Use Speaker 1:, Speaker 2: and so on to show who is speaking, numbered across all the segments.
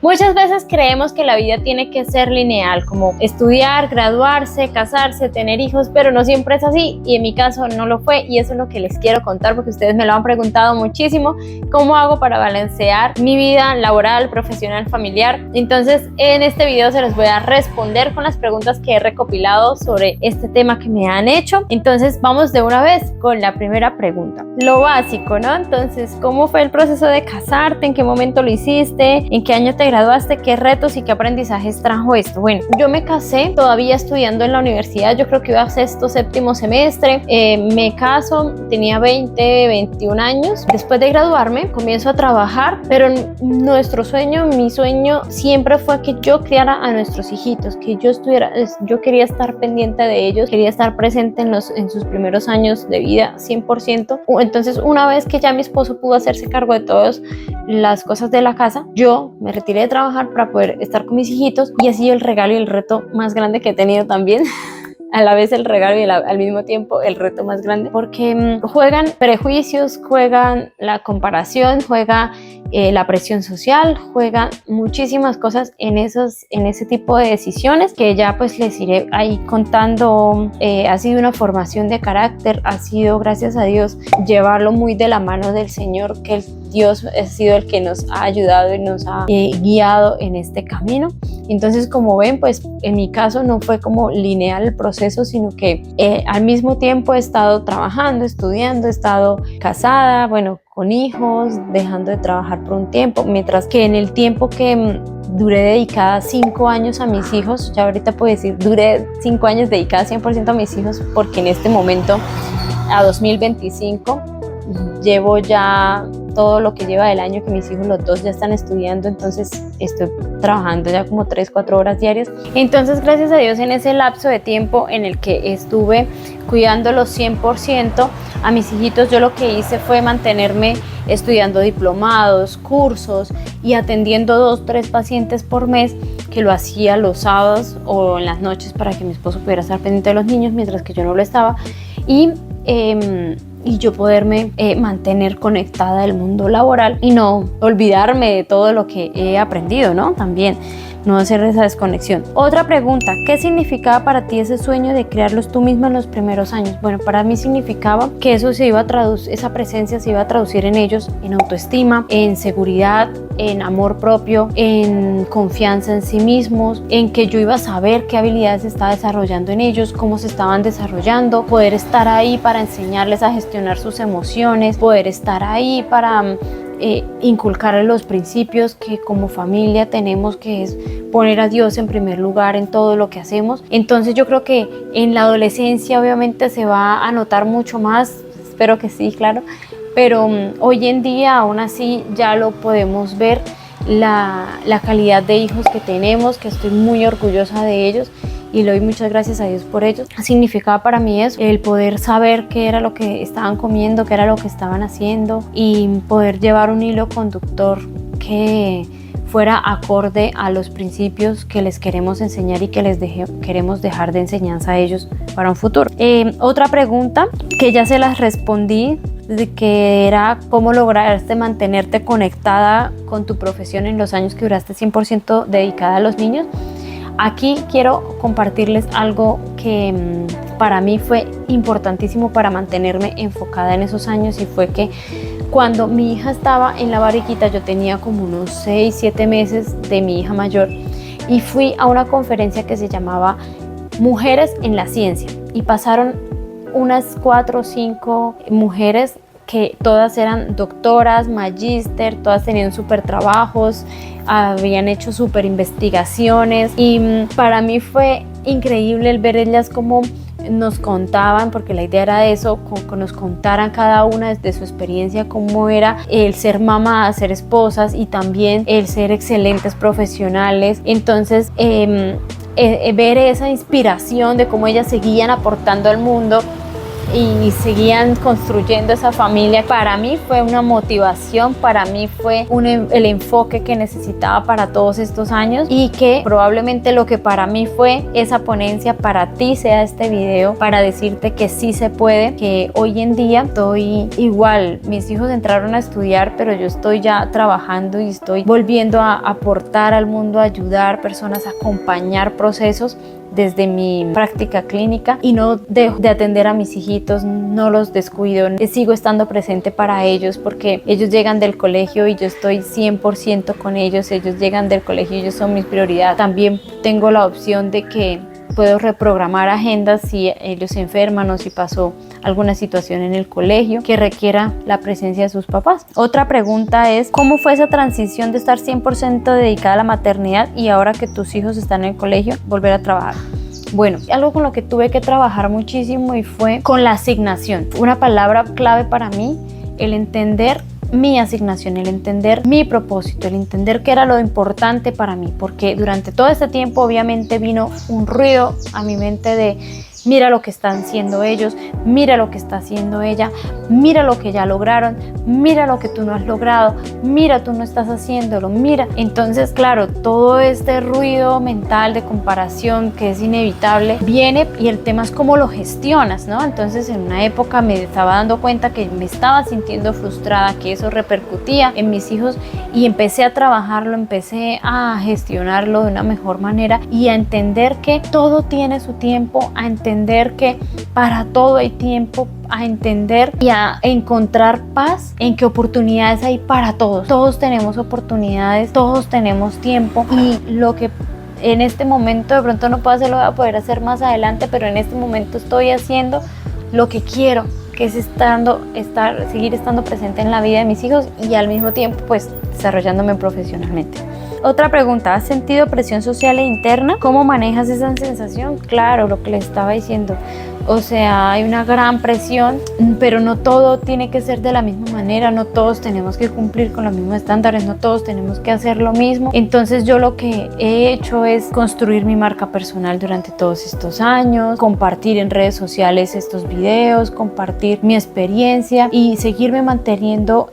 Speaker 1: Muchas veces creemos que la vida tiene que ser lineal, como estudiar, graduarse, casarse, tener hijos, pero no siempre es así y en mi caso no lo fue y eso es lo que les quiero contar porque ustedes me lo han preguntado muchísimo, cómo hago para balancear mi vida laboral, profesional, familiar. Entonces en este video se los voy a responder con las preguntas que he recopilado sobre este tema que me han hecho. Entonces vamos de una vez con la primera pregunta. Lo básico, ¿no? Entonces, ¿cómo fue el proceso de casarte? ¿En qué momento lo hiciste? ¿En qué año te graduaste? ¿Qué retos y qué aprendizajes trajo esto? Bueno, yo me casé todavía estudiando en la universidad, yo creo que iba a sexto, séptimo semestre, me caso, tenía 21 años, después de graduarme comienzo a trabajar, pero nuestro sueño, mi sueño siempre fue que yo criara a nuestros hijitos, que yo quería estar pendiente de ellos, quería estar presente en sus primeros años de vida 100%. Entonces una vez que ya mi esposo pudo hacerse cargo de todas las cosas de la casa, yo me retiré de trabajar para poder estar con mis hijitos y ha sido el regalo y el reto más grande que he tenido también. A la vez el regalo y al mismo tiempo el reto más grande, porque juegan prejuicios, juegan la comparación, juega la presión social, juegan muchísimas cosas en ese tipo de decisiones que ya pues les iré ahí contando. Ha sido una formación de carácter, ha sido, gracias a Dios, llevarlo muy de la mano del Señor, que Dios ha sido el que nos ha ayudado y nos ha guiado en este camino. Entonces, como ven, pues en mi caso no fue como lineal el proceso, sino que al mismo tiempo he estado trabajando, estudiando, he estado casada, bueno, con hijos, dejando de trabajar por un tiempo, mientras que en el tiempo que duré dedicada 5 años a mis hijos, ya ahorita puedo decir, duré 5 años dedicada 100% a mis hijos, porque en este momento, a 2025, llevo ya todo lo que lleva del año que mis hijos los dos ya están estudiando, entonces estoy trabajando ya como 3-4 horas diarias. Entonces, gracias a Dios, en ese lapso de tiempo en el que estuve cuidándolos 100% a mis hijitos, yo lo que hice fue mantenerme estudiando diplomados, cursos y atendiendo 2-3 pacientes por mes, que lo hacía los sábados o en las noches para que mi esposo pudiera estar pendiente de los niños mientras que yo no lo estaba, y yo poderme mantener conectada al mundo laboral y no olvidarme de todo lo que he aprendido, ¿no? También no hacer esa desconexión. Otra pregunta, ¿qué significaba para ti ese sueño de crearlos tú misma en los primeros años? Bueno, para mí significaba que eso se iba a traducir, esa presencia se iba a traducir en ellos, en autoestima, en seguridad, en amor propio, en confianza en sí mismos, en que yo iba a saber qué habilidades se estaba desarrollando en ellos, cómo se estaban desarrollando, poder estar ahí para enseñarles a gestionar sus emociones, poder estar ahí para inculcarles los principios que como familia tenemos, que es poner a Dios en primer lugar en todo lo que hacemos. Entonces yo creo que en la adolescencia obviamente se va a notar mucho más, espero que sí, claro, pero hoy en día aún así ya lo podemos ver, la calidad de hijos que tenemos, que estoy muy orgullosa de ellos y le doy muchas gracias a Dios por ellos. Significaba para mí eso, el poder saber qué era lo que estaban comiendo, qué era lo que estaban haciendo y poder llevar un hilo conductor que fuera acorde a los principios que les queremos enseñar y que queremos dejar de enseñanza a ellos para un futuro. Otra pregunta que ya se las respondí, de que era cómo lograste mantenerte conectada con tu profesión en los años que duraste 100% dedicada a los niños. Aquí quiero compartirles algo que para mí fue importantísimo para mantenerme enfocada en esos años, y fue que cuando mi hija estaba en la barriguita, yo tenía como unos 6-7 meses de mi hija mayor, y fui a una conferencia que se llamaba Mujeres en la Ciencia, y pasaron unas 4 o 5 mujeres que todas eran doctoras, magíster, todas tenían súper trabajos, habían hecho súper investigaciones, y para mí fue increíble el ver ellas cómo nos contaban, porque la idea era eso, que nos contaran cada una desde su experiencia cómo era el ser mamá, ser esposas y también el ser excelentes profesionales. Entonces ver esa inspiración de cómo ellas seguían aportando al mundo y seguían construyendo esa familia. Para mí fue una motivación, para mí fue el enfoque que necesitaba para todos estos años, y que probablemente lo que para mí fue esa ponencia, para ti sea este video para decirte que sí se puede, que hoy en día estoy igual. Mis hijos entraron a estudiar, pero yo estoy ya trabajando y estoy volviendo a aportar al mundo, a ayudar personas, a acompañar procesos desde mi práctica clínica, y no dejo de atender a mis hijitos, no los descuido, sigo estando presente para ellos, porque ellos llegan del colegio y yo estoy 100% con ellos. Ellos llegan del colegio y ellos son mi prioridad. También tengo la opción de que puedo reprogramar agendas si ellos se enferman o si pasó alguna situación en el colegio que requiera la presencia de sus papás. Otra pregunta es: ¿cómo fue esa transición de estar 100% dedicada a la maternidad y ahora que tus hijos están en el colegio, volver a trabajar? Bueno, algo con lo que tuve que trabajar muchísimo y fue con la asignación. Una palabra clave para mí, el entender mi asignación, el entender mi propósito, el entender qué era lo importante para mí, porque durante todo este tiempo obviamente vino un ruido a mi mente de: mira lo que están haciendo ellos, mira lo que está haciendo ella, mira lo que ya lograron, mira lo que tú no has logrado, mira, tú no estás haciéndolo, mira. Entonces, claro, todo este ruido mental de comparación que es inevitable viene, y el tema es cómo lo gestionas, ¿no? Entonces, en una época me estaba dando cuenta que me estaba sintiendo frustrada, que eso repercutía en mis hijos, y empecé a trabajarlo, empecé a gestionarlo de una mejor manera y a entender que todo tiene su tiempo, a entender que para todo hay tiempo, a entender y a encontrar paz en que oportunidades hay para todos. Todos tenemos oportunidades, todos tenemos tiempo, y lo que en este momento de pronto no puedo hacer, lo voy a poder hacer más adelante, pero en este momento estoy haciendo lo que quiero, que es seguir estando presente en la vida de mis hijos y al mismo tiempo pues desarrollándome profesionalmente. Otra pregunta: ¿has sentido presión social e interna? ¿Cómo manejas esa sensación? Claro, lo que les estaba diciendo. O sea, hay una gran presión, pero no todo tiene que ser de la misma manera, no todos tenemos que cumplir con los mismos estándares, no todos tenemos que hacer lo mismo. Entonces yo lo que he hecho es construir mi marca personal durante todos estos años, compartir en redes sociales estos videos, compartir mi experiencia y seguirme manteniendo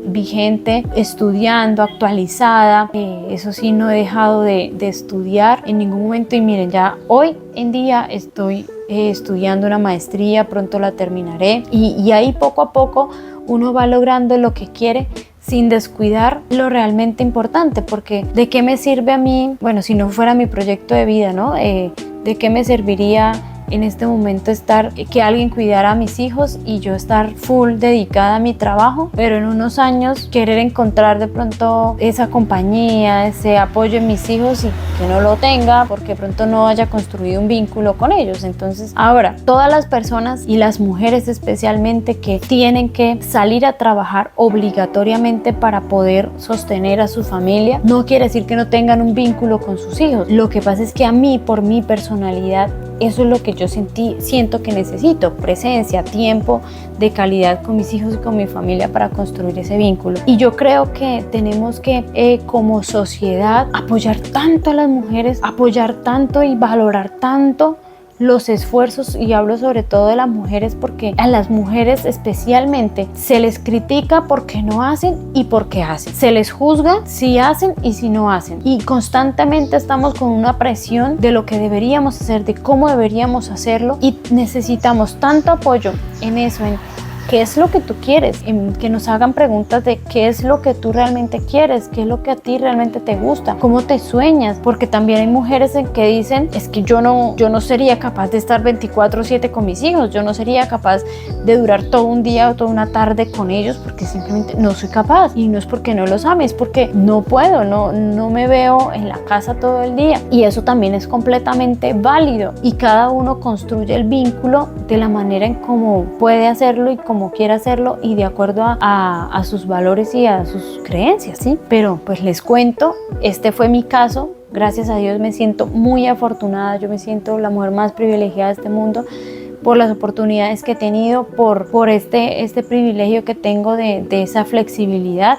Speaker 1: vigente, estudiando, actualizada. Eso sí, no he dejado de estudiar en ningún momento, y miren, ya hoy en día estoy estudiando una maestría, pronto la terminaré, y ahí poco a poco uno va logrando lo que quiere sin descuidar lo realmente importante, porque ¿de qué me sirve a mí? Bueno, si no fuera mi proyecto de vida, ¿no? ¿De qué me serviría en este momento que alguien cuidara a mis hijos y yo estar full dedicada a mi trabajo, pero en unos años querer encontrar de pronto esa compañía, ese apoyo en mis hijos, y que no lo tenga porque de pronto no haya construido un vínculo con ellos? Entonces, ahora, todas las personas, y las mujeres especialmente, que tienen que salir a trabajar obligatoriamente para poder sostener a su familia, no quiere decir que no tengan un vínculo con sus hijos. Lo que pasa es que a mí, por mi personalidad, eso es lo que yo siento que necesito: presencia, tiempo de calidad con mis hijos y con mi familia para construir ese vínculo. Y yo creo que tenemos que como sociedad apoyar tanto a las mujeres, apoyar tanto y valorar tanto los esfuerzos, y hablo sobre todo de las mujeres, porque a las mujeres especialmente se les critica porque no hacen y porque hacen, se les juzga si hacen y si no hacen, y constantemente estamos con una presión de lo que deberíamos hacer, de cómo deberíamos hacerlo, y necesitamos tanto apoyo en eso, en qué es lo que tú quieres, en que nos hagan preguntas de qué es lo que tú realmente quieres, qué es lo que a ti realmente te gusta, cómo te sueñas, porque también hay mujeres en que dicen: es que yo no sería capaz de estar 24/7 con mis hijos, yo no sería capaz de durar todo un día o toda una tarde con ellos, porque simplemente no soy capaz. Y no es porque no los ame, es porque no puedo, no me veo en la casa todo el día, y eso también es completamente válido, y cada uno construye el vínculo de la manera en cómo puede hacerlo y como quiera hacerlo, y de acuerdo a sus valores y a sus creencias, ¿sí? Pero pues les cuento, este fue mi caso. Gracias a Dios me siento muy afortunada, yo me siento la mujer más privilegiada de este mundo, por las oportunidades que he tenido, por este privilegio que tengo de esa flexibilidad.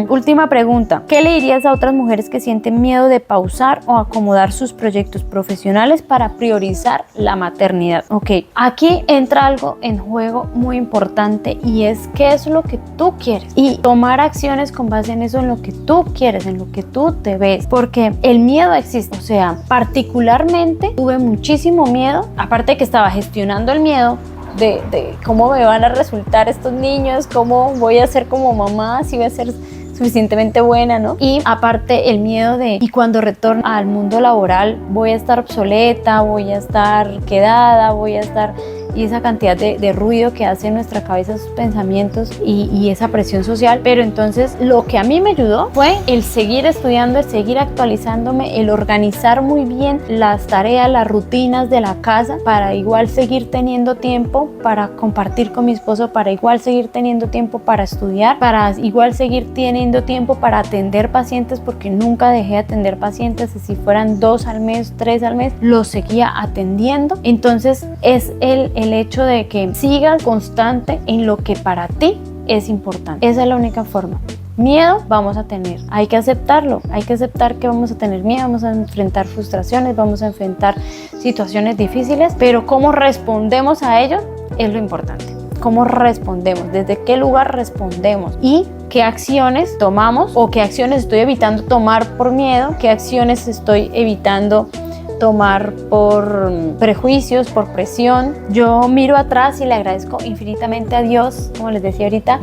Speaker 1: Última pregunta, ¿qué le dirías a otras mujeres que sienten miedo de pausar o acomodar sus proyectos profesionales para priorizar la maternidad? Ok, aquí entra algo en juego muy importante y es qué es lo que tú quieres y tomar acciones con base en eso, en lo que tú quieres, en lo que tú te ves, porque el miedo existe. O sea, particularmente tuve muchísimo miedo, aparte de que estaba gestionando el miedo de cómo me van a resultar estos niños, cómo voy a ser como mamá, si voy a ser suficientemente buena, ¿no? Y aparte el miedo de, y cuando retorno al mundo laboral, voy a estar obsoleta, voy a estar quedada, voy a estar... y esa cantidad de ruido que hace en nuestra cabeza, sus pensamientos y esa presión social. Pero entonces lo que a mí me ayudó fue el seguir estudiando, el seguir actualizándome, el organizar muy bien las tareas, las rutinas de la casa para igual seguir teniendo tiempo para compartir con mi esposo, para igual seguir teniendo tiempo para estudiar, para igual seguir teniendo tiempo para atender pacientes, porque nunca dejé de atender pacientes, si fueran 2 al mes, 3 al mes, los seguía atendiendo. Entonces es el hecho de que sigas constante en lo que para ti es importante. Esa es la única forma. Miedo vamos a tener, hay que aceptarlo, hay que aceptar que vamos a tener miedo, vamos a enfrentar frustraciones, vamos a enfrentar situaciones difíciles, pero cómo respondemos a ello es lo importante. Cómo respondemos, desde qué lugar respondemos y qué acciones tomamos o qué acciones estoy evitando tomar por miedo, qué acciones estoy evitando tomar por prejuicios, por presión. Yo miro atrás y le agradezco infinitamente a Dios, como les decía ahorita,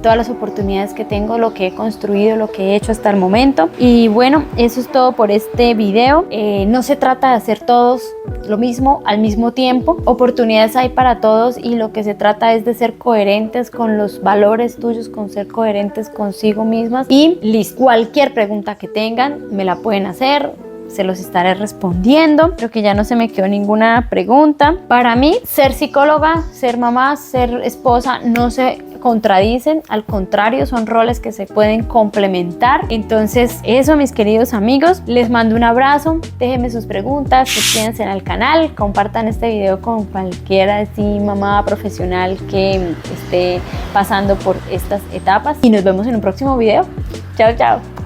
Speaker 1: todas las oportunidades que tengo, lo que he construido, lo que he hecho hasta el momento. Y bueno, eso es todo por este video. No se trata de hacer todos lo mismo al mismo tiempo. Oportunidades hay para todos y lo que se trata es de ser coherentes con los valores tuyos, con ser coherentes consigo mismas. Y listo, cualquier pregunta que tengan me la pueden hacer, se los estaré respondiendo. Creo que ya no se me quedó ninguna pregunta. Para mí, ser psicóloga, ser mamá, ser esposa no se contradicen, al contrario, son roles que se pueden complementar. Entonces eso, mis queridos amigos, les mando un abrazo, déjenme sus preguntas, suscríbanse al canal, compartan este video con cualquiera mamá profesional que esté pasando por estas etapas y nos vemos en un próximo video. Chao, chao.